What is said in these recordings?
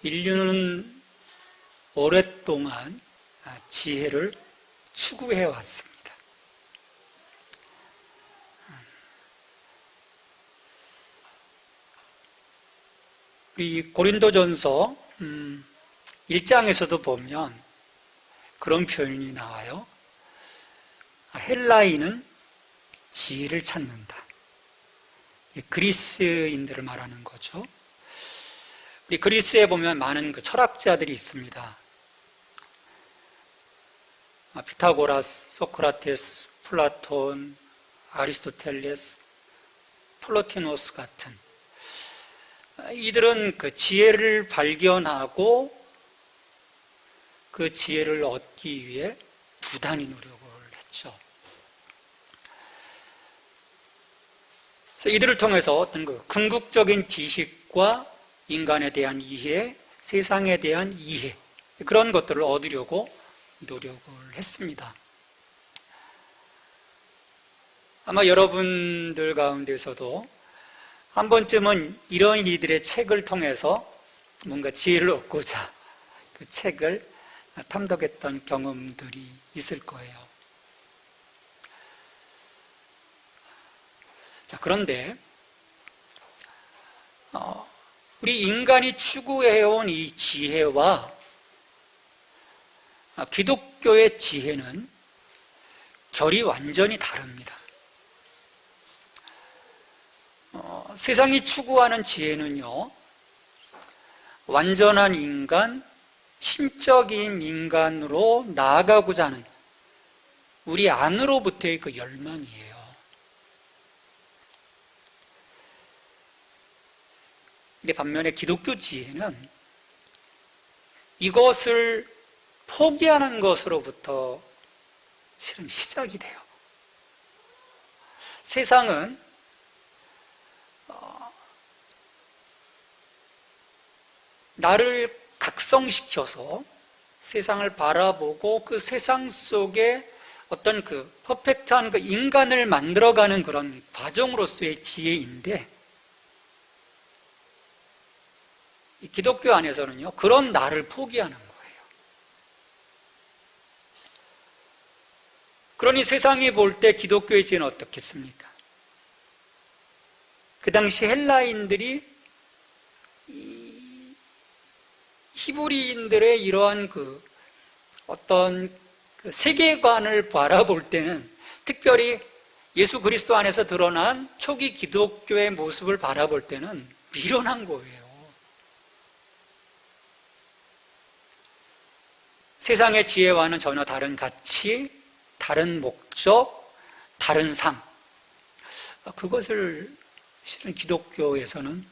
인류는 오랫동안 지혜를 추구해 왔습니다. 이 고린도전서 1장에서도 보면 그런 표현이 나와요. 헬라인은 지혜를 찾는다. 그리스인들을 말하는 거죠. 우리 그리스에 보면 많은 그 철학자들이 있습니다. 피타고라스, 소크라테스, 플라톤, 아리스토텔레스, 플로티노스 같은 이들은 그 지혜를 발견하고 그 지혜를 얻기 위해 부단히 노력을 했죠. 그래서 이들을 통해서 어떤 그 궁극적인 지식과 인간에 대한 이해, 세상에 대한 이해, 그런 것들을 얻으려고 노력을 했습니다. 아마 여러분들 가운데서도 한 번쯤은 이런 이들의 책을 통해서 뭔가 지혜를 얻고자 그 책을 탐독했던 경험들이 있을 거예요. 자, 그런데 우리 인간이 추구해온 이 지혜와 기독교의 지혜는 결이 완전히 다릅니다. 세상이 추구하는 지혜는요, 완전한 인간, 신적인 인간으로 나아가고자 하는 우리 안으로부터의 그 열망이에요. 근데 반면에 기독교 지혜는 이것을 포기하는 것으로부터 실은 시작이 돼요. 세상은 나를 각성시켜서 세상을 바라보고 그 세상 속에 어떤 그 퍼펙트한 그 인간을 만들어가는 그런 과정으로서의 지혜인데, 이 기독교 안에서는요, 그런 나를 포기하는 거예요. 그러니 세상이 볼 때 기독교의 지혜는 어떻겠습니까? 그 당시 헬라인들이 히브리인들의 이러한 그 어떤 그 세계관을 바라볼 때는, 특별히 예수 그리스도 안에서 드러난 초기 기독교의 모습을 바라볼 때는 미련한 거예요. 세상의 지혜와는 전혀 다른 가치, 다른 목적, 다른 삶, 그것을 실은 기독교에서는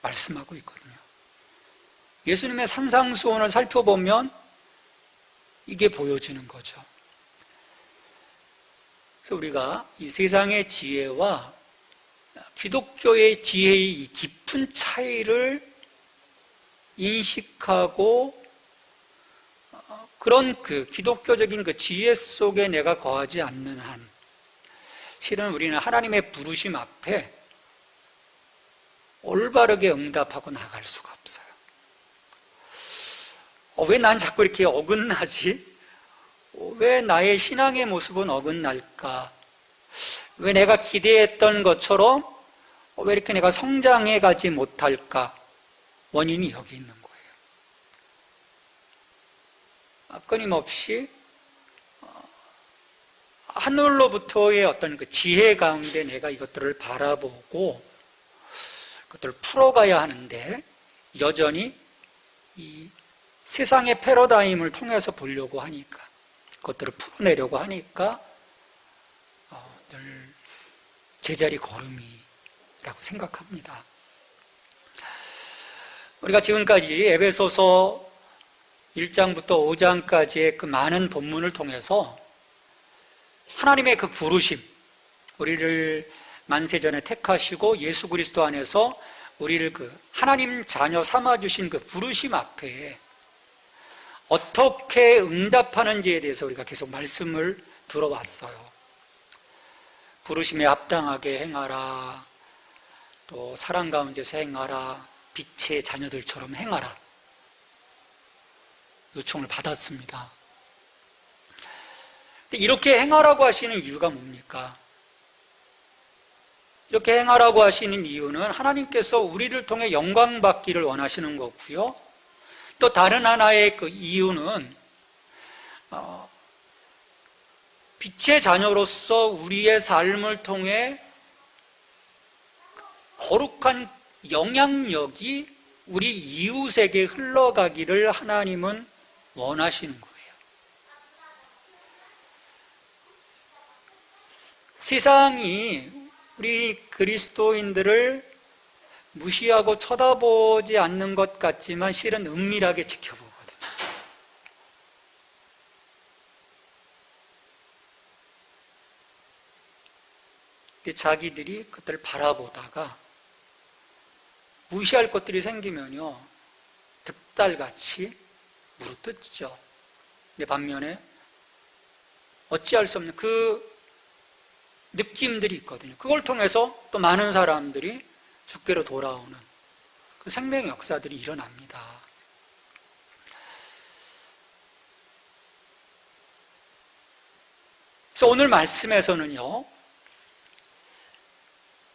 말씀하고 있거든요. 예수님의 산상수훈을 살펴보면 이게 보여지는 거죠. 그래서 우리가 이 세상의 지혜와 기독교의 지혜의 이 깊은 차이를 인식하고 그런 그 기독교적인 그 지혜 속에 내가 거하지 않는 한, 실은 우리는 하나님의 부르심 앞에 올바르게 응답하고 나갈 수가 없어요. 왜 난 자꾸 이렇게 어긋나지? 왜 나의 신앙의 모습은 어긋날까? 왜 내가 기대했던 것처럼 왜 이렇게 내가 성장해 가지 못할까? 원인이 여기 있는 거예요. 끊임없이 하늘로부터의 어떤 그 지혜 가운데 내가 이것들을 바라보고 그것들을 풀어가야 하는데, 여전히 이 세상의 패러다임을 통해서 보려고 하니까, 그것들을 풀어내려고 하니까 늘 제자리 걸음이라고 생각합니다. 우리가 지금까지 에베소서 1장부터 5장까지의 그 많은 본문을 통해서 하나님의 그 부르심, 우리를 만세전에 택하시고 예수 그리스도 안에서 우리를 그 하나님 자녀 삼아주신 그 부르심 앞에 어떻게 응답하는지에 대해서 우리가 계속 말씀을 들어왔어요. 부르심에 합당하게 행하라, 또 사랑 가운데서 행하라, 빛의 자녀들처럼 행하라 요청을 받았습니다. 근데 이렇게 행하라고 하시는 이유가 뭡니까? 이렇게 행하라고 하시는 이유는 하나님께서 우리를 통해 영광 받기를 원하시는 거고요. 또 다른 하나의 그 이유는 빛의 자녀로서 우리의 삶을 통해 거룩한 영향력이 우리 이웃에게 흘러가기를 하나님은 원하시는 거예요. 세상이 우리 그리스도인들을 무시하고 쳐다보지 않는 것 같지만 실은 은밀하게 지켜보거든요. 자기들이 그들을 바라보다가 무시할 것들이 생기면요 득달같이 물어뜯죠. 근데 반면에 어찌할 수 없는 그 느낌들이 있거든요. 그걸 통해서 또 많은 사람들이 주께로 돌아오는 그 생명의 역사들이 일어납니다. 그래서 오늘 말씀에서는요,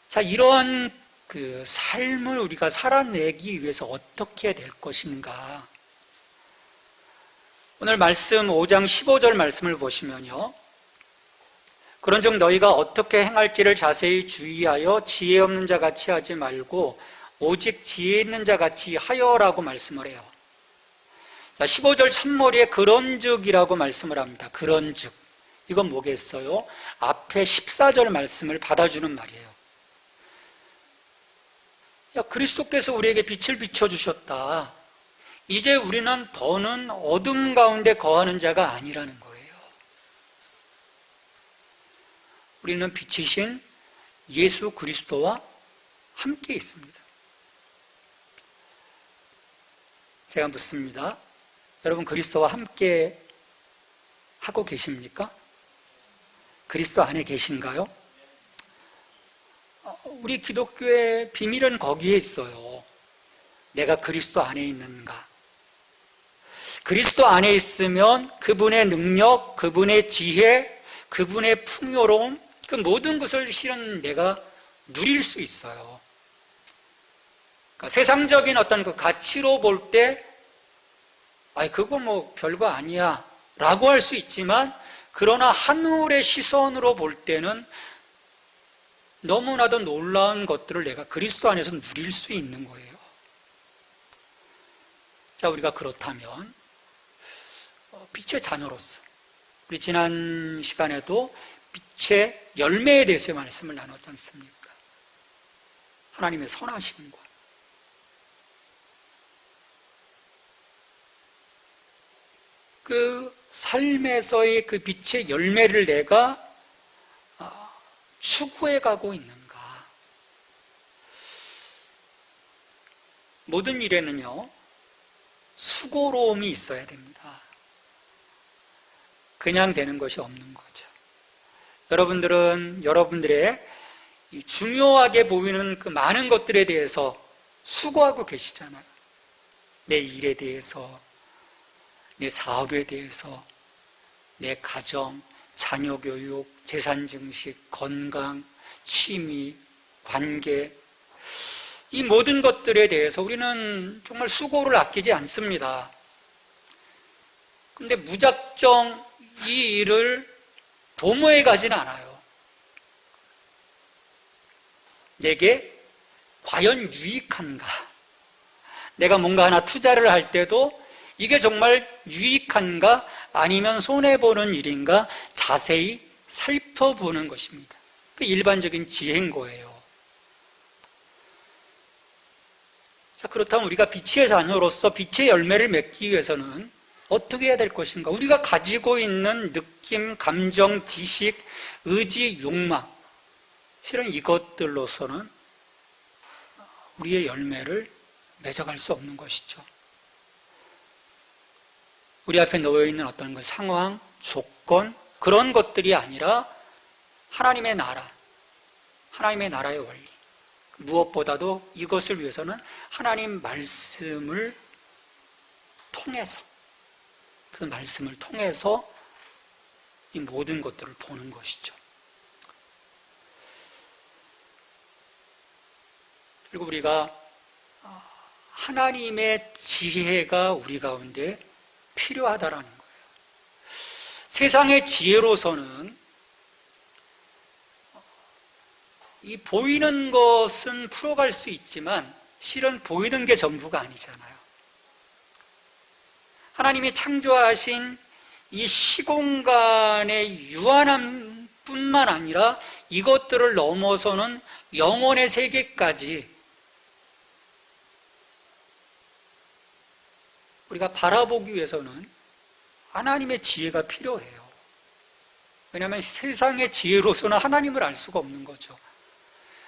자, 이러한 그 삶을 우리가 살아내기 위해서 어떻게 해야 될 것인가. 오늘 말씀 5장 15절 말씀을 보시면요, 그런즉 너희가 어떻게 행할지를 자세히 주의하여 지혜 없는 자 같이 하지 말고 오직 지혜 있는 자 같이 하여라고 말씀을 해요. 자, 15절 첫머리에 그런즉이라고 말씀을 합니다. 그런즉. 이건 뭐겠어요? 앞에 14절 말씀을 받아주는 말이에요. 야, 그리스도께서 우리에게 빛을 비춰주셨다. 이제 우리는 더는 어둠 가운데 거하는 자가 아니라는 거예요. 우리는 빛이신 예수 그리스도와 함께 있습니다. 제가 묻습니다. 여러분 그리스도와 함께 하고 계십니까? 그리스도 안에 계신가요? 우리 기독교의 비밀은 거기에 있어요. 내가 그리스도 안에 있는가? 그리스도 안에 있으면 그분의 능력, 그분의 지혜, 그분의 풍요로움, 그 모든 것을 실은 내가 누릴 수 있어요. 그러니까 세상적인 어떤 그 가치로 볼 때, 그거 뭐 별거 아니야 라고 할 수 있지만, 그러나 하늘의 시선으로 볼 때는 너무나도 놀라운 것들을 내가 그리스도 안에서 누릴 수 있는 거예요. 자, 우리가 그렇다면 빛의 자녀로서, 우리 지난 시간에도 빛의 열매에 대해서 말씀을 나눴지 않습니까? 하나님의 선하심과 그 삶에서의 그 빛의 열매를 내가 추구해 가고 있는가? 모든 일에는요, 수고로움이 있어야 됩니다. 그냥 되는 것이 없는 거죠. 여러분들은 여러분들의 중요하게 보이는 그 많은 것들에 대해서 수고하고 계시잖아요. 내 일에 대해서, 내 사업에 대해서, 내 가정, 자녀 교육, 재산 증식, 건강, 취미, 관계, 이 모든 것들에 대해서 우리는 정말 수고를 아끼지 않습니다. 근데 무작정 이 일을 도모해 가진 않아요. 내게 과연 유익한가? 내가 뭔가 하나 투자를 할 때도 이게 정말 유익한가? 아니면 손해보는 일인가? 자세히 살펴보는 것입니다. 그 일반적인 지혜인 거예요. 자, 그렇다면 우리가 빛의 자녀로서 빛의 열매를 맺기 위해서는 어떻게 해야 될 것인가? 우리가 가지고 있는 느낌, 감정, 지식, 의지, 욕망, 실은 이것들로서는 우리의 열매를 맺어갈 수 없는 것이죠. 우리 앞에 놓여있는 어떤 그 상황, 조건, 그런 것들이 아니라 하나님의 나라, 하나님의 나라의 원리, 무엇보다도 이것을 위해서는 하나님 말씀을 통해서, 그 말씀을 통해서 이 모든 것들을 보는 것이죠. 그리고 우리가 하나님의 지혜가 우리 가운데 필요하다라는 거예요. 세상의 지혜로서는 이 보이는 것은 풀어갈 수 있지만 실은 보이는 게 전부가 아니잖아요. 하나님이 창조하신 이 시공간의 유한함 뿐만 아니라 이것들을 넘어서는 영혼의 세계까지 우리가 바라보기 위해서는 하나님의 지혜가 필요해요. 왜냐하면 세상의 지혜로서는 하나님을 알 수가 없는 거죠.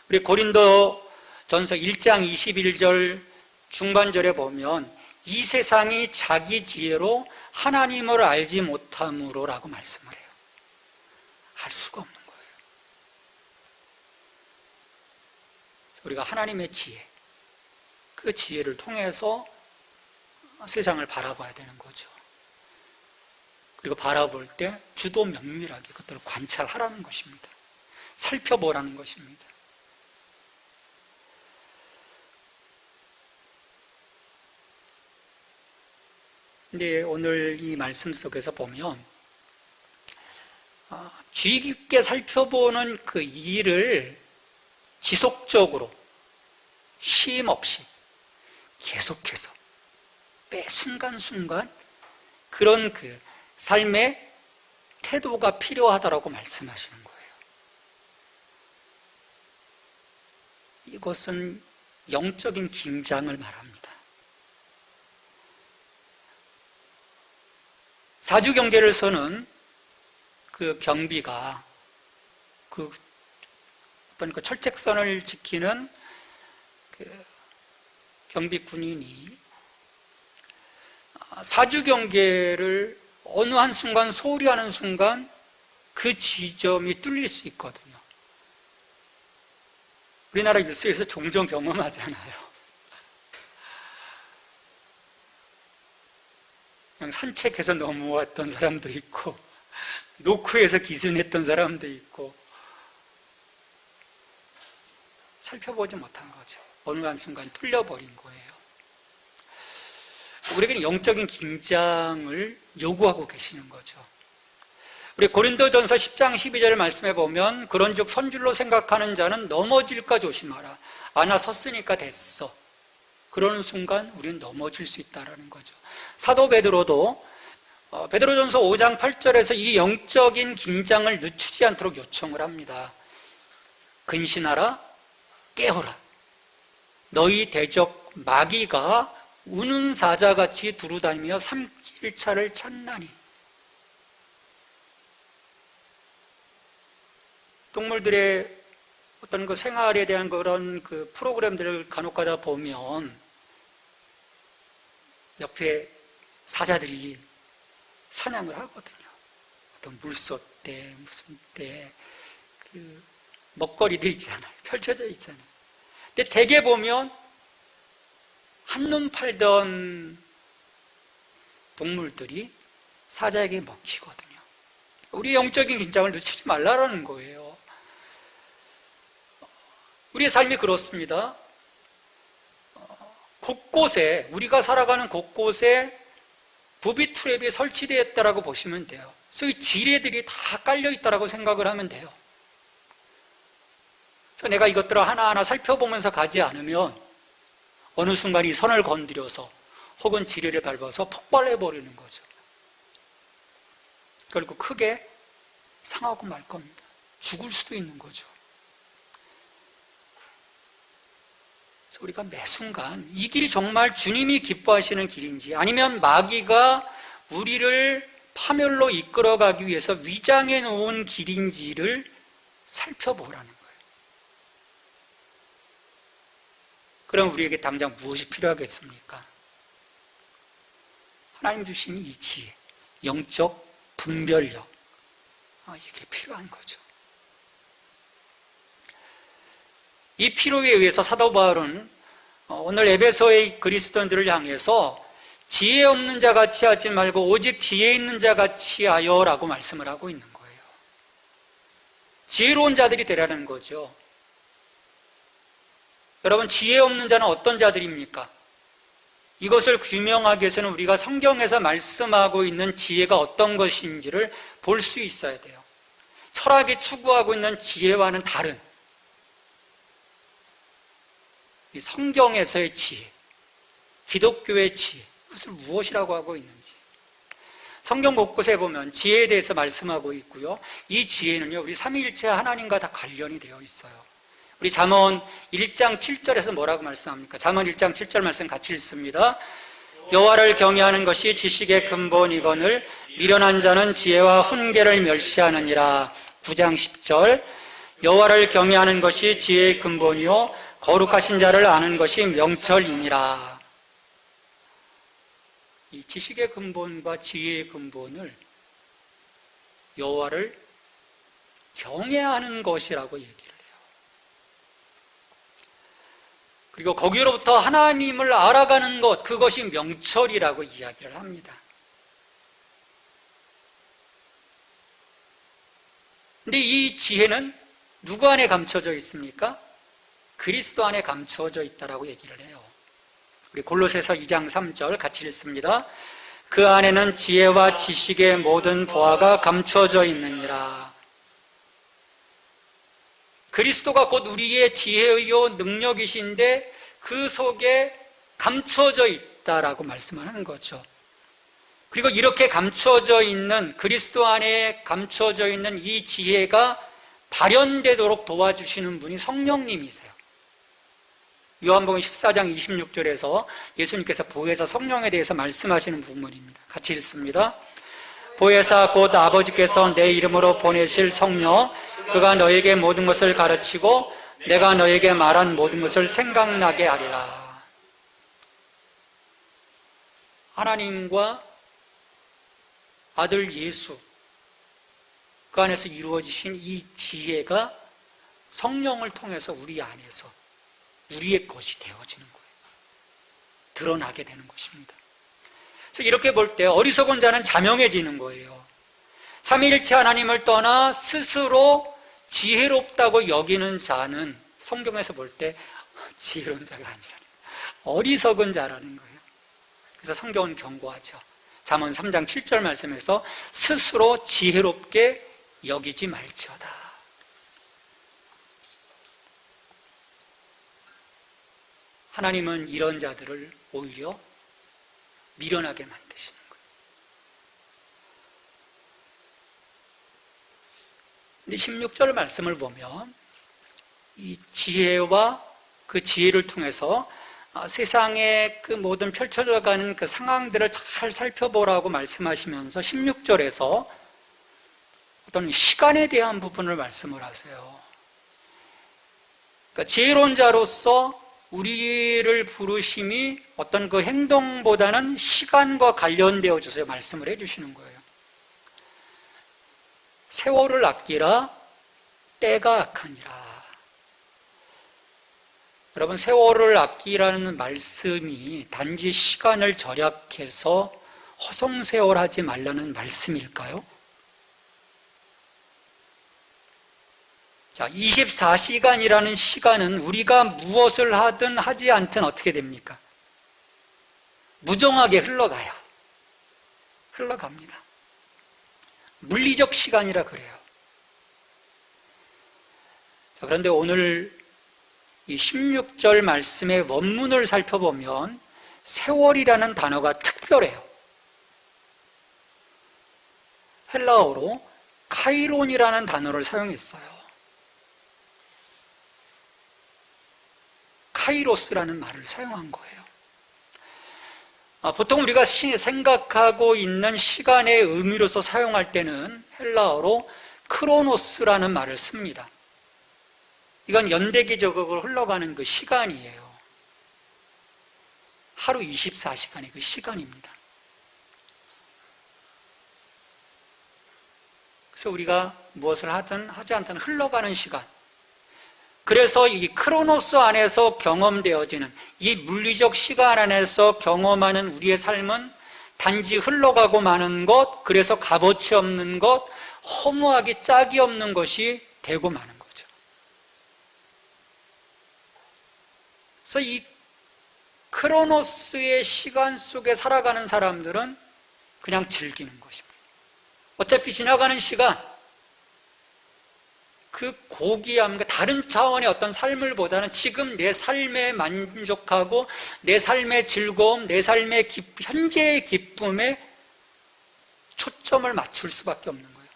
우리 고린도전서 1장 21절 중반절에 보면 이 세상이 자기 지혜로 하나님을 알지 못함으로 라고 말씀을 해요. 알 수가 없는 거예요. 우리가 하나님의 지혜, 그 지혜를 통해서 세상을 바라봐야 되는 거죠. 그리고 바라볼 때 주도 면밀하게 그것들을 관찰하라는 것입니다. 살펴보라는 것입니다. 근데 오늘 이 말씀 속에서 보면 주의 깊게 살펴보는 그 일을 지속적으로 쉼 없이 계속해서 매 순간순간 그런 그 삶의 태도가 필요하다라고 말씀하시는 거예요. 이것은 영적인 긴장을 말합니다. 사주경계에서는 그 경비가 그 어떤 그 철책선을 지키는 그 경비 군인이 사주경계를 어느 한순간 소홀히 하는 순간 그 지점이 뚫릴 수 있거든요. 우리나라 뉴스에서 종종 경험하잖아요. 그냥 산책해서 넘어왔던 사람도 있고 노크에서 기순했던 사람도 있고 살펴보지 못한 거죠. 어느 한순간 뚫려버린 거예요. 우리에게는 영적인 긴장을 요구하고 계시는 거죠. 우리 고린도전서 10장 12절 말씀에 보면 그런즉 선줄로 생각하는 자는 넘어질까 조심하라. 나 섰으니까 됐어. 그러는 순간 우리는 넘어질 수 있다는 거죠. 사도 베드로도 베드로전서 5장 8절에서 이 영적인 긴장을 늦추지 않도록 요청을 합니다. 근신하라, 깨어라. 너희 대적 마귀가 우는 사자같이 두루다니며 삼킬 차를 찾나니. 동물들의 어떤 그 생활에 대한 그런 그 프로그램들을 간혹 가다 보면 옆에 사자들이 사냥을 하거든요. 어떤 물소떼, 무슨 떼, 그 먹거리들 있잖아요. 펼쳐져 있잖아요. 근데 대개 보면 한눈 팔던 동물들이 사자에게 먹히거든요. 우리 영적인 긴장을 늦추지 말라는 거예요. 우리의 삶이 그렇습니다. 곳곳에, 우리가 살아가는 곳곳에 부비 트랩이 설치되어 있다고 보시면 돼요. 그래서 지뢰들이 다 깔려 있다고 생각을 하면 돼요. 그래서 내가 이것들을 하나하나 살펴보면서 가지 않으면 어느 순간 이 선을 건드려서 혹은 지뢰를 밟아서 폭발해버리는 거죠. 결국 크게 상하고 말 겁니다. 죽을 수도 있는 거죠. 그래서 우리가 매 순간 이 길이 정말 주님이 기뻐하시는 길인지 아니면 마귀가 우리를 파멸로 이끌어가기 위해서 위장해 놓은 길인지를 살펴보라는 거예요. 그럼 우리에게 당장 무엇이 필요하겠습니까? 하나님 주신 이 지혜, 영적 분별력, 이게 필요한 거죠. 이 필요에 의해서 사도 바울은 오늘 에베소의 그리스도인들을 향해서 지혜 없는 자 같이 하지 말고 오직 지혜 있는 자 같이 하여라고 말씀을 하고 있는 거예요. 지혜로운 자들이 되라는 거죠. 여러분, 지혜 없는 자는 어떤 자들입니까? 이것을 규명하기 위해서는 우리가 성경에서 말씀하고 있는 지혜가 어떤 것인지를 볼 수 있어야 돼요. 철학이 추구하고 있는 지혜와는 다른 이 성경에서의 지혜, 기독교의 지혜, 그것을 무엇이라고 하고 있는지. 성경 곳곳에 보면 지혜에 대해서 말씀하고 있고요. 이 지혜는요, 우리 삼위일체 하나님과 다 관련이 되어 있어요. 우리 잠언 1장 7절에서 뭐라고 말씀합니까? 잠언 1장 7절 말씀 같이 읽습니다. 여호와를 경외하는 것이 지식의 근본이거늘 미련한 자는 지혜와 훈계를 멸시하느니라. 9장 10절 여호와를 경외하는 것이 지혜의 근본이요 거룩하신 자를 아는 것이 명철이니라. 이 지식의 근본과 지혜의 근본을 여호와를 경외하는 것이라고 얘기를 해요. 그리고 거기로부터 하나님을 알아가는 것, 그것이 명철이라고 이야기를 합니다. 근데 이 지혜는 누구 안에 감춰져 있습니까? 그리스도 안에 감춰져 있다라고 얘기를 해요. 우리 골로새서 2장 3절 같이 읽습니다. 그 안에는 지혜와 지식의 모든 보화가 감춰져 있느니라. 그리스도가 곧 우리의 지혜요 능력이신데 그 속에 감춰져 있다라고 말씀하는 거죠. 그리고 이렇게 감춰져 있는, 그리스도 안에 감춰져 있는 이 지혜가 발현되도록 도와주시는 분이 성령님이세요. 요한복음 14장 26절에서 예수님께서 보혜사 성령에 대해서 말씀하시는 부분입니다. 같이 읽습니다. 보혜사 곧 아버지께서 내 이름으로 보내실 성령, 그가 너에게 모든 것을 가르치고 내가 너에게 말한 모든 것을 생각나게 하리라. 하나님과 아들 예수, 그 안에서 이루어지신 이 지혜가 성령을 통해서 우리 안에서 우리의 것이 되어지는 거예요. 드러나게 되는 것입니다. 그래서 이렇게 볼 때 어리석은 자는 자명해지는 거예요. 삼위일체 하나님을 떠나 스스로 지혜롭다고 여기는 자는 성경에서 볼 때 지혜로운 자가 아니라 어리석은 자라는 거예요. 그래서 성경은 경고하죠. 잠언 3장 7절 말씀에서 스스로 지혜롭게 여기지 말지어다. 하나님은 이런 자들을 오히려 미련하게 만드시는 거예요. 근데 16절 말씀을 보면 이 지혜와 그 지혜를 통해서 세상에 그 모든 펼쳐져 가는 그 상황들을 잘 살펴보라고 말씀하시면서 16절에서 어떤 시간에 대한 부분을 말씀을 하세요. 그러니까 지혜로운 자로서 우리를 부르심이 어떤 그 행동보다는 시간과 관련되어 주세요. 말씀을 해주시는 거예요. 세월을 아끼라 때가 악하니라. 여러분, 세월을 아끼라는 말씀이 단지 시간을 절약해서 허송세월하지 말라는 말씀일까요? 자, 24시간이라는 시간은 우리가 무엇을 하든 하지 않든 어떻게 됩니까? 무정하게 흘러가요. 흘러갑니다. 물리적 시간이라 그래요. 자, 그런데 오늘 이 16절 말씀의 원문을 살펴보면 세월이라는 단어가 특별해요. 헬라어로 카이론이라는 단어를 사용했어요. 카이로스라는 말을 사용한 거예요. 보통 우리가 생각하고 있는 시간의 의미로서 사용할 때는 헬라어로 크로노스라는 말을 씁니다. 이건 연대기적으로 흘러가는 그 시간이에요. 하루 24시간의 그 시간입니다. 그래서 우리가 무엇을 하든 하지 않든 흘러가는 시간, 그래서 이 크로노스 안에서 경험되어지는 이 물리적 시간 안에서 경험하는 우리의 삶은 단지 흘러가고 마는 것, 그래서 값어치 없는 것, 허무하기 짝이 없는 것이 되고 마는 거죠. 그래서 이 크로노스의 시간 속에 살아가는 사람들은 그냥 즐기는 것입니다. 어차피 지나가는 시간, 그 고귀함과 다른 차원의 어떤 삶을 보다는 지금 내 삶에 만족하고 내 삶의 즐거움, 내 삶의 현재의 기쁨에 초점을 맞출 수밖에 없는 거예요.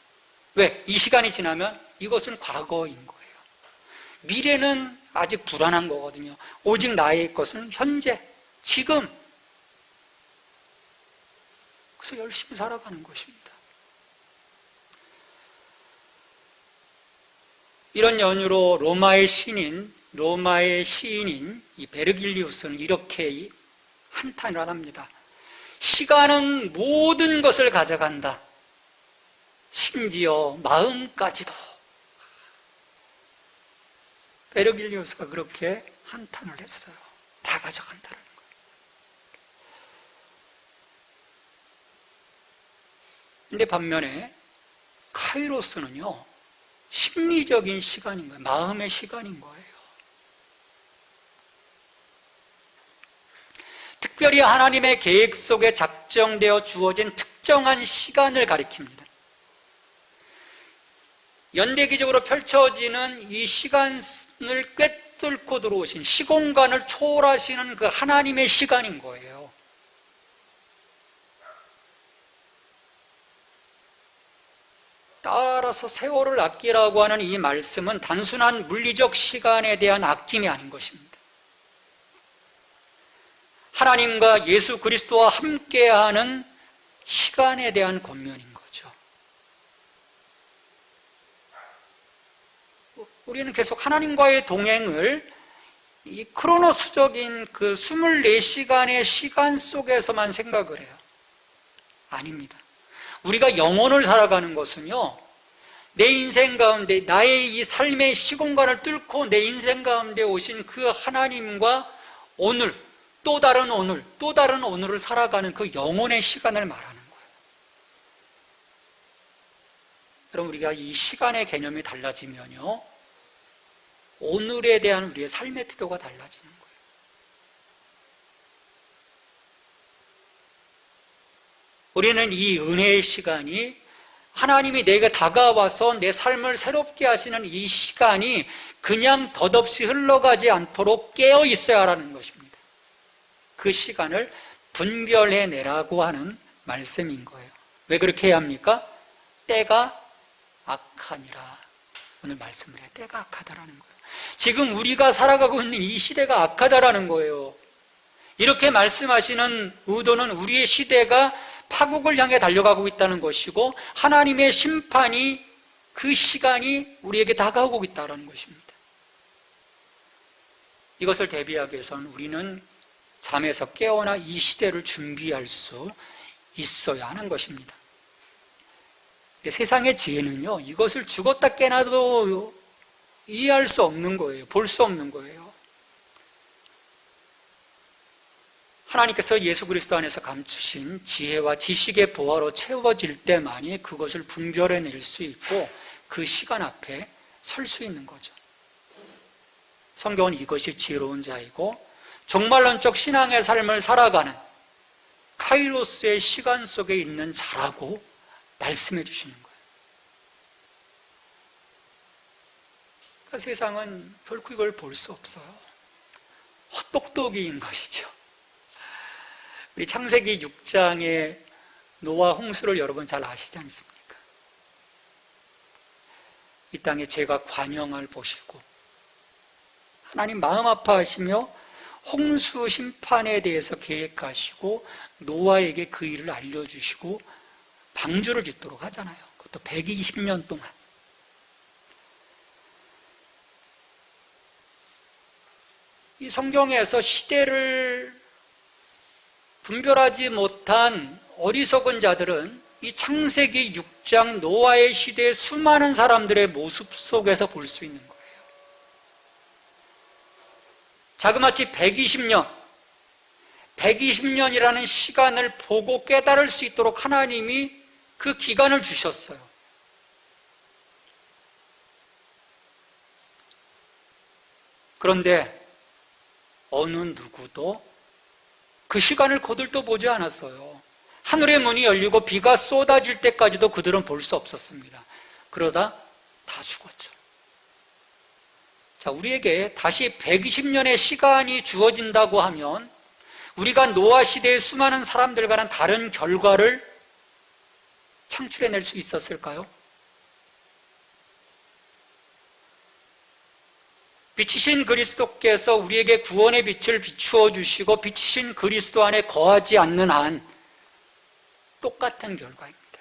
왜? 이 시간이 지나면 이것은 과거인 거예요. 미래는 아직 불안한 거거든요. 오직 나의 것은 현재, 지금. 그래서 열심히 살아가는 것입니다. 이런 연유로 로마의 시인인 이 베르길리우스는 이렇게 한탄을 합니다. 시간은 모든 것을 가져간다. 심지어 마음까지도. 베르길리우스가 그렇게 한탄을 했어요. 다 가져간다는 거예요. 근데 반면에 카이로스는요, 심리적인 시간인 거예요. 마음의 시간인 거예요. 특별히 하나님의 계획 속에 작정되어 주어진 특정한 시간을 가리킵니다. 연대기적으로 펼쳐지는 이 시간을 꿰뚫고 들어오신, 시공간을 초월하시는 그 하나님의 시간인 거예요. 따라서 세월을 아끼라고 하는 이 말씀은 단순한 물리적 시간에 대한 아낌이 아닌 것입니다. 하나님과 예수 그리스도와 함께하는 시간에 대한 권면인 거죠. 우리는 계속 하나님과의 동행을 이 크로노스적인 그 24시간의 시간 속에서만 생각을 해요. 아닙니다. 우리가 영혼을 살아가는 것은요, 내 인생 가운데 나의 이 삶의 시공간을 뚫고 내 인생 가운데 오신 그 하나님과 오늘, 또 다른 오늘을 살아가는 그 영혼의 시간을 말하는 거예요. 여러분, 우리가 이 시간의 개념이 달라지면요, 오늘에 대한 우리의 삶의 태도가 달라지는 거예요. 우리는 이 은혜의 시간이, 하나님이 내게 다가와서 내 삶을 새롭게 하시는 이 시간이 그냥 덧없이 흘러가지 않도록 깨어 있어야 하라는 것입니다. 그 시간을 분별해내라고 하는 말씀인 거예요. 왜 그렇게 해야 합니까? 때가 악하니라. 오늘 말씀을 해요. 때가 악하다라는 거예요. 지금 우리가 살아가고 있는 이 시대가 악하다라는 거예요. 이렇게 말씀하시는 의도는 우리의 시대가 파국을 향해 달려가고 있다는 것이고, 하나님의 심판이, 그 시간이 우리에게 다가오고 있다는 것입니다. 이것을 대비하기 위해서는 우리는 잠에서 깨어나 이 시대를 준비할 수 있어야 하는 것입니다. 세상의 지혜는요, 이것을 죽었다 깨나도 이해할 수 없는 거예요. 볼 수 없는 거예요. 하나님께서 예수 그리스도 안에서 감추신 지혜와 지식의 보화로 채워질 때만이 그것을 분별해낼 수 있고 그 시간 앞에 설 수 있는 거죠. 성경은 이것이 지혜로운 자이고 종말론적 신앙의 삶을 살아가는 카이로스의 시간 속에 있는 자라고 말씀해 주시는 거예요. 그러니까 세상은 결코 이걸 볼 수 없어요. 헛똑똑이인 것이죠. 우리 창세기 6장의 노아 홍수를 여러분 잘 아시지 않습니까? 이 땅에 죄가 관영을 보시고 하나님 마음 아파하시며 홍수 심판에 대해서 계획하시고 노아에게 그 일을 알려주시고 방주를 짓도록 하잖아요. 그것도 120년 동안. 이 성경에서 시대를 분별하지 못한 어리석은 자들은 이 창세기 6장 노아의 시대의 수많은 사람들의 모습 속에서 볼 수 있는 거예요. 자그마치 120년이라는 시간을 보고 깨달을 수 있도록 하나님이 그 기간을 주셨어요. 그런데 어느 누구도 그 시간을 거들떠보지 않았어요. 하늘의 문이 열리고 비가 쏟아질 때까지도 그들은 볼 수 없었습니다. 그러다 다 죽었죠. 자, 우리에게 다시 120년의 시간이 주어진다고 하면 우리가 노아 시대의 수많은 사람들과는 다른 결과를 창출해낼 수 있었을까요? 빛이신 그리스도께서 우리에게 구원의 빛을 비추어 주시고 빛이신 그리스도 안에 거하지 않는 한 똑같은 결과입니다.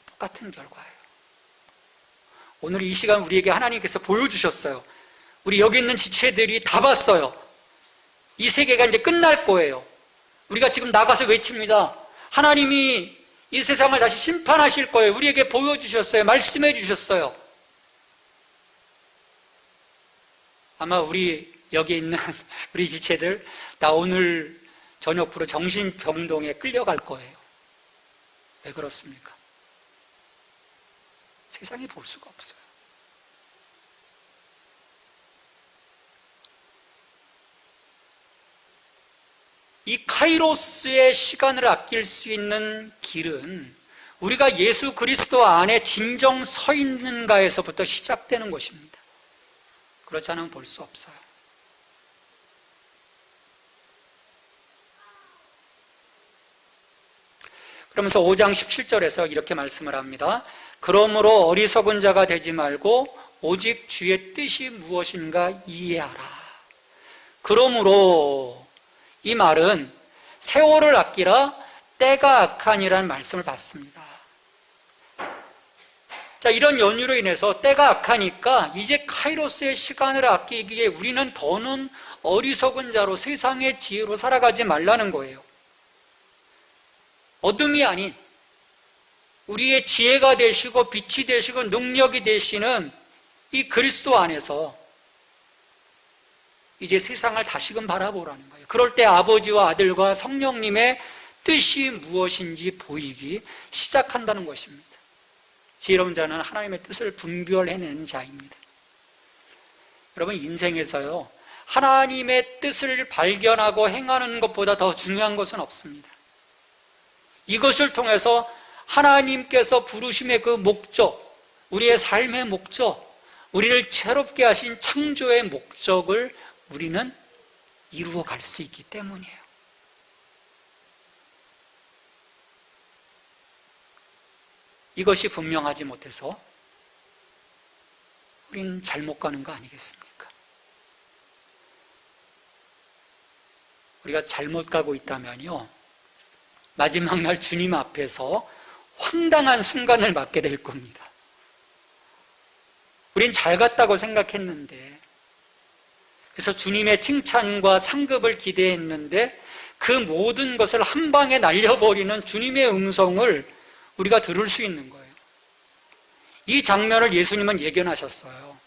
똑같은 결과예요. 오늘 이 시간 우리에게 하나님께서 보여주셨어요. 우리 여기 있는 지체들이 다 봤어요. 이 세계가 이제 끝날 거예요. 우리가 지금 나가서 외칩니다. 하나님이 이 세상을 다시 심판하실 거예요. 우리에게 보여주셨어요. 말씀해 주셨어요. 아마 우리 여기 있는 우리 지체들 나 오늘 저녁부로 정신병동에 끌려갈 거예요. 왜 그렇습니까? 세상이 볼 수가 없어요. 이 카이로스의 시간을 아낄 수 있는 길은 우리가 예수 그리스도 안에 진정 서 있는가에서부터 시작되는 것입니다. 그렇지 않으면 볼 수 없어요. 그러면서 5장 17절에서 이렇게 말씀을 합니다. 그러므로 어리석은 자가 되지 말고 오직 주의 뜻이 무엇인가 이해하라. 그러므로 이 말은 세월을 아끼라 때가 악하니라는 말씀을 받습니다. 자, 이런 연유로 인해서 때가 악하니까 이제 카이로스의 시간을 아끼기에 우리는 더는 어리석은 자로 세상의 지혜로 살아가지 말라는 거예요. 어둠이 아닌 우리의 지혜가 되시고 빛이 되시고 능력이 되시는 이 그리스도 안에서 이제 세상을 다시금 바라보라는 거예요. 그럴 때 아버지와 아들과 성령님의 뜻이 무엇인지 보이기 시작한다는 것입니다. 지혜로운 자는 하나님의 뜻을 분별해내는 자입니다. 여러분, 인생에서요, 하나님의 뜻을 발견하고 행하는 것보다 더 중요한 것은 없습니다. 이것을 통해서 하나님께서 부르심의 그 목적, 우리의 삶의 목적, 우리를 새롭게 하신 창조의 목적을 우리는 이루어 갈 수 있기 때문이에요. 이것이 분명하지 못해서 우린 잘못 가는 거 아니겠습니까? 우리가 잘못 가고 있다면요, 마지막 날 주님 앞에서 황당한 순간을 맞게 될 겁니다. 우린 잘 갔다고 생각했는데, 그래서 주님의 칭찬과 상급을 기대했는데 그 모든 것을 한 방에 날려버리는 주님의 음성을 우리가 들을 수 있는 거예요. 이 장면을 예수님은 예견하셨어요.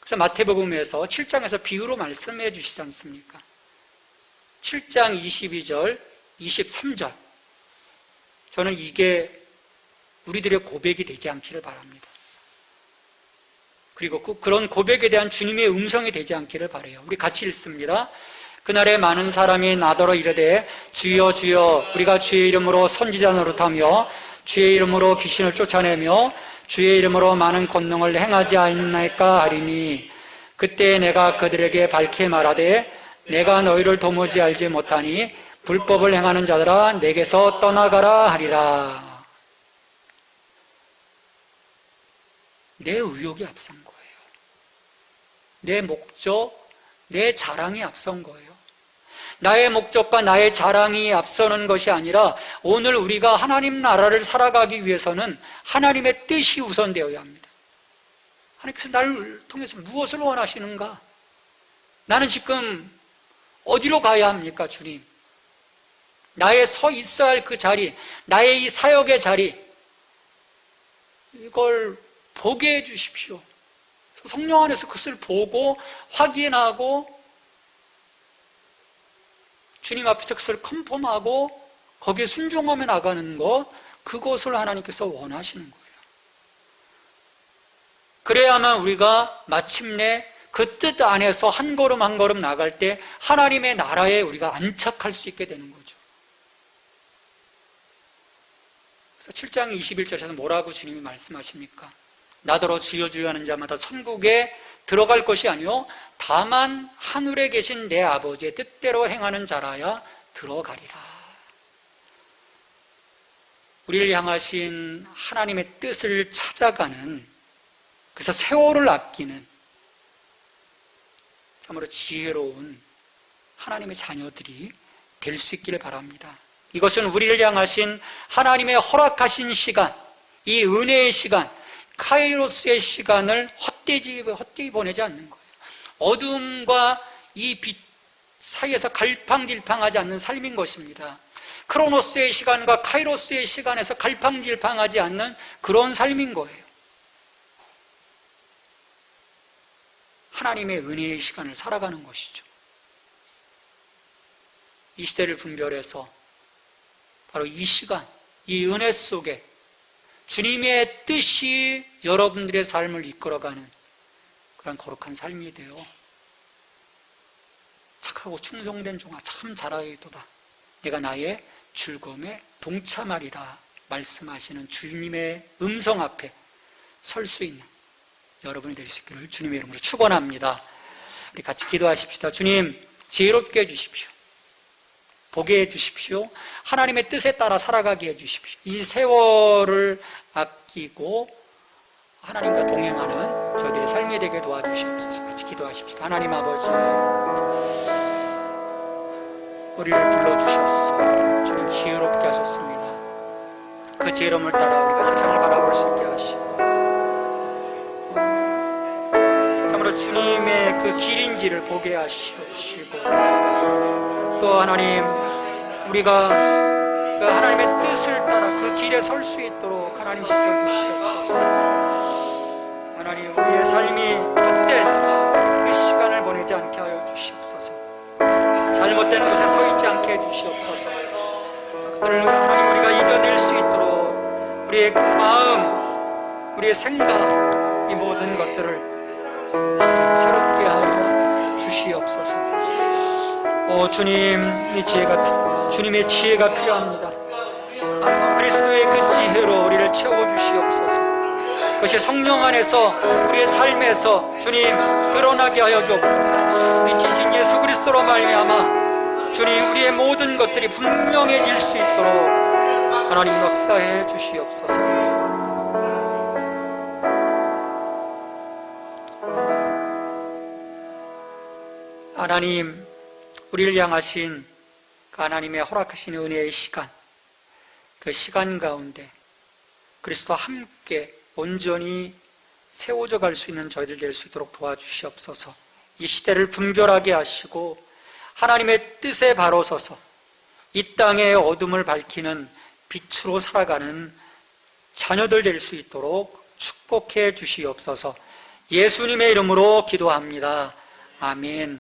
그래서 마태복음에서 7장에서 비유로 말씀해 주시지 않습니까? 7장 22절, 23절. 저는 이게 우리들의 고백이 되지 않기를 바랍니다. 그리고 그런 고백에 대한 주님의 음성이 되지 않기를 바라요. 우리 같이 읽습니다. 그날에 많은 사람이 나더러 이르되 주여 주여 우리가 주의 이름으로 선지자 노릇하며 주의 이름으로 귀신을 쫓아내며 주의 이름으로 많은 권능을 행하지 아니하나이까 하리니 그때 내가 그들에게 밝히 말하되 내가 너희를 도무지 알지 못하니 불법을 행하는 자들아 내게서 떠나가라 하리라. 내 의욕이 앞선 거예요. 내 목적, 내 자랑이 앞선 거예요. 나의 목적과 나의 자랑이 앞서는 것이 아니라 오늘 우리가 하나님 나라를 살아가기 위해서는 하나님의 뜻이 우선되어야 합니다. 하나님께서 나를 통해서 무엇을 원하시는가? 나는 지금 어디로 가야 합니까, 주님? 나의 서 있어야 할 그 자리, 나의 이 사역의 자리, 이걸 보게 해 주십시오. 성령 안에서 그것을 보고 확인하고 주님 앞에서 그것을 컨펌하고 거기에 순종하며 나가는 것, 그것을 하나님께서 원하시는 거예요. 그래야만 우리가 마침내 그 뜻 안에서 한 걸음 한 걸음 나갈 때 하나님의 나라에 우리가 안착할 수 있게 되는 거죠. 그래서 7장 21절에서 뭐라고 주님이 말씀하십니까? 나더러 주여 주여 하는 자마다 천국에 들어갈 것이 아니요 다만 하늘에 계신 내 아버지의 뜻대로 행하는 자라야 들어가리라. 우리를 향하신 하나님의 뜻을 찾아가는, 그래서 세월을 아끼는 참으로 지혜로운 하나님의 자녀들이 될 수 있기를 바랍니다. 이것은 우리를 향하신 하나님의 허락하신 시간, 이 은혜의 시간, 카이로스의 시간을 헛되이 보내지 않는 거예요. 어둠과 이 빛 사이에서 갈팡질팡하지 않는 삶인 것입니다. 크로노스의 시간과 카이로스의 시간에서 갈팡질팡하지 않는 그런 삶인 거예요. 하나님의 은혜의 시간을 살아가는 것이죠. 이 시대를 분별해서 바로 이 시간, 이 은혜 속에 주님의 뜻이 여러분들의 삶을 이끌어가는 그런 거룩한 삶이 되어 착하고 충성된 종아 참 잘하리도다. 내가 나의 즐거움에 동참하리라 말씀하시는 주님의 음성 앞에 설 수 있는 여러분이 될 수 있기를 주님의 이름으로 축원합니다. 우리 같이 기도하십시다. 주님, 지혜롭게 해주십시오. 보게 해주십시오. 하나님의 뜻에 따라 살아가게 해주십시오. 이 세월을 아끼고 하나님과 동행하는 저희들의 삶이 되게 도와주시옵소서. 같이 기도하십시다. 하나님 아버지, 우리를 불러주셨어. 주님 지혜롭게 하셨습니다. 그 지혜로움을 따라 우리가 세상을 바라볼 수 있게 하시고 참으로 주님의 그 길인지를 보게 하시옵시고 또 하나님, 우리가 그 하나님의 뜻을 따라 그 길에 설 수 있도록 하나님 지켜주시옵소서. 하나님, 우리의 삶이 헛된 그 시간을 보내지 않게 하여 주시옵소서. 잘못된 곳에 서 있지 않게 해주시옵소서. 그들을 하나님 우리가 이겨낼 수 있도록 우리의 그 마음, 우리의 생각, 이 모든 것들을 새롭게 하여 주시옵소서. 주님의 지혜가 필요합니다. 그리스도의 그 지혜로 우리를 채워주시옵소서. 그것이 성령 안에서 우리의 삶에서 주님 드러나게 하여 주옵소서. 빛이신 예수 그리스도로 말미암아 주님 우리의 모든 것들이 분명해질 수 있도록 하나님 역사해 주시옵소서. 하나님, 우리를 향하신 그 하나님의 허락하신 은혜의 시간, 그 시간 가운데 그리스도와 함께 온전히 세워져 갈 수 있는 저희들 될 수 있도록 도와주시옵소서. 이 시대를 분별하게 하시고 하나님의 뜻에 바로 서서 이 땅의 어둠을 밝히는 빛으로 살아가는 자녀들 될 수 있도록 축복해 주시옵소서. 예수님의 이름으로 기도합니다. 아멘.